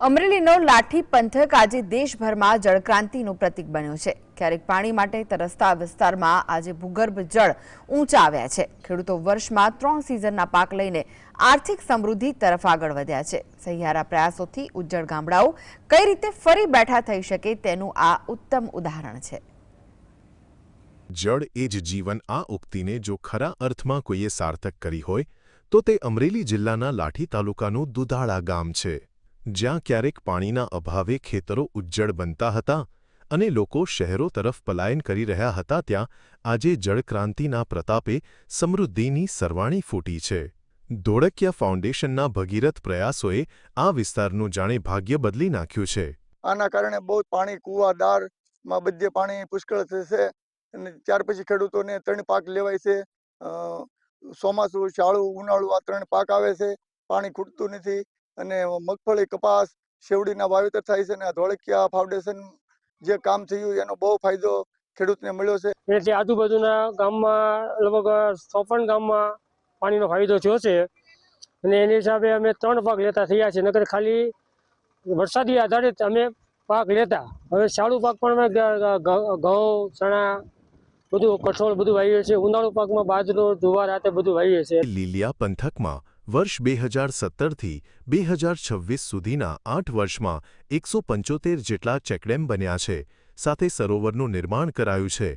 અમરેલીનો લાઠી પંથક આજે દેશભરમાં જળક્રાંતિનું પ્રતીક બન્યો છે। ક્યારેક પાણી માટે તરસતા વિસ્તારમાં આજે ભૂગર્ભ જળ ઊંચા આવ્યા છે। ખેડૂતો વર્ષમાં 3 સિઝનના પાક લઈને આર્થિક સમૃદ્ધિ તરફ આગળ વધ્યા છે। સહિયારા પ્રયાસોથી ઉજ્જડ ગામડાઓ કઈ રીતે ફરી બેઠા થઈ શકે તેનું આ ઉત્તમ ઉદાહરણ છે। જળ એ જ જીવન આ ઉક્તિને જો ખરા અર્થમાં કોઈએ સાર્થક કરી હોય તો તે અમરેલી જિલ્લાના લાઠી તાલુકાનું દુધાળા ગામ છે, જ્યાં ક્યારેક પાણીના અભાવે ખેતરો ઉજ્જડ બનતા હતા અને લોકો શહેરો તરફ પલાયન કરી રહ્યા હતા, ત્યાં આજે જળક્રાંતિના પ્રતાપે સમૃદ્ધિની સરવાણી ફૂટી છે। ધોળકિયા ફાઉન્ડેશનના ભગીરથ પ્રયાસોએ આ વિસ્તારનું જાણે ભાગ્ય બદલી નાખ્યું છે। આના કારણે બહુ પાણી કૂવાદારમાં બધે પાણી પુષ્કળ થશે અને ત્યાર પછી ખેડૂતોને 3 પાક લેવાય છે। ચોમાસું, શાળું, ઉનાળું આ 3 પાક આવે છે। પાણી ખૂટતું નથી અને મગફળી, કપાસ, શેવડીના વાવેતર થાય છે અને આ ધોળકિયા ફાઉન્ડેશન જે કામ થયું એનો બહુ ફાયદો ખેડૂતને મળ્યો છે। એટલે આજુબાજુના ગામમાં લગભગ 56 ગામમાં પાણીનો ફાયદો થયો છે અને એની હિસાબે અમે 3 પાક લેતા થયા છે। નકર ખાલી વરસાદી આધારિત અમે પાક લેતા, હવે શાળુ પાક પણ અમે ઘઉં, ચણા, બધું કઠોળ બધું વાવીએ છીએ। ઉનાળુ પાકમાં બાજરો, જુવાર આ તે બધું વાવીએ છીએ। લીલિયા પંથકમાં વર્ષ 2017થી 2026 સુધીના 8 વર્ષમાં 175 જેટલા ચેકડેમ બન્યા છે, સાથે સરોવરનું નિર્માણ કરાયું છે।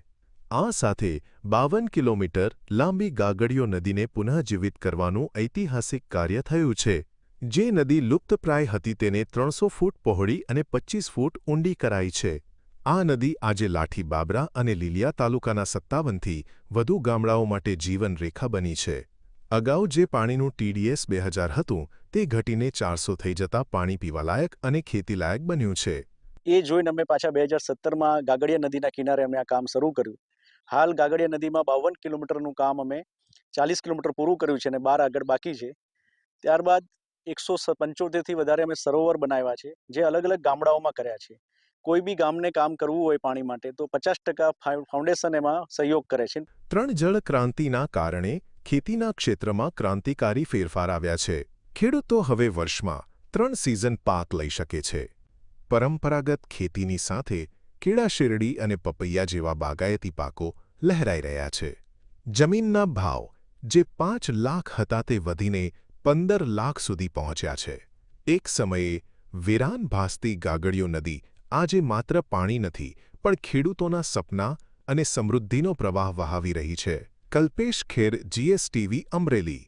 આ સાથે 52 કિલોમીટર લાંબી ગાગડીયો નદીને પુનઃજીવિત કરવાનું ઐતિહાસિક કાર્ય થયું છે। જે નદી લુપ્તપ્રાય હતી તેને 300 ફૂટ પહોળી અને 25 ફૂટ ઊંડી કરાઈ છે। આ નદી આજે લાઠી, બાબરા અને લીલિયા તાલુકાના 57થી વધુ ગામડાઓ માટે જીવન રેખા બની છે। અગાઉ જે પાણીનું TDS 2000 હતું તે ઘટીને 400 થઈ જતાં પાણી પીવાલાયક અને ખેતીલાયક બન્યું છે। એ જોઈને અમે પાછા 2017માં ગાગડિયા નદીના કિનારે અમે આ કામ શરૂ કર્યું। હાલ ગાગડિયા નદીમાં 52 કિલોમીટરનું કામ અમે 40 કિલોમીટર પૂરું કર્યું છે અને 12 આગળ બાકી છે। ત્યારબાદ 175થી વધારે અમે સરોવર બનાવ્યા છે, જે અલગ અલગ ગામડાઓમાં કર્યા છે। કોઈ બી ગામને કામ કરવું હોય પાણી માટે તો 50% ફાઉન્ડેશન એમાં સહયોગ કરે છે। 3 જળ ક્રાંતિના કારણે ખેતીના ક્ષેત્રમાં ક્રાંતિકારી ફેરફાર આવ્યા છે। ખેડૂતો હવે વર્ષમાં 3 સિઝન પાક લઈ શકે છે। પરંપરાગત ખેતીની સાથે કેળા, શેરડી અને પપૈયા જેવા બાગાયતી પાકો લહેરાઈ રહ્યા છે। જમીનના ભાવ જે 5 લાખ હતા તે વધીને 15 લાખ સુધી પહોંચ્યા છે। એક સમયે વેરાન ભાસતી ગાગડિયો નદી આજે માત્ર પાણી નથી પણ ખેડૂતોના સપના અને સમૃદ્ધિનો પ્રવાહ વહાવી રહી છે। કલ્પેશ ખેર, GSTV, અમરેલી।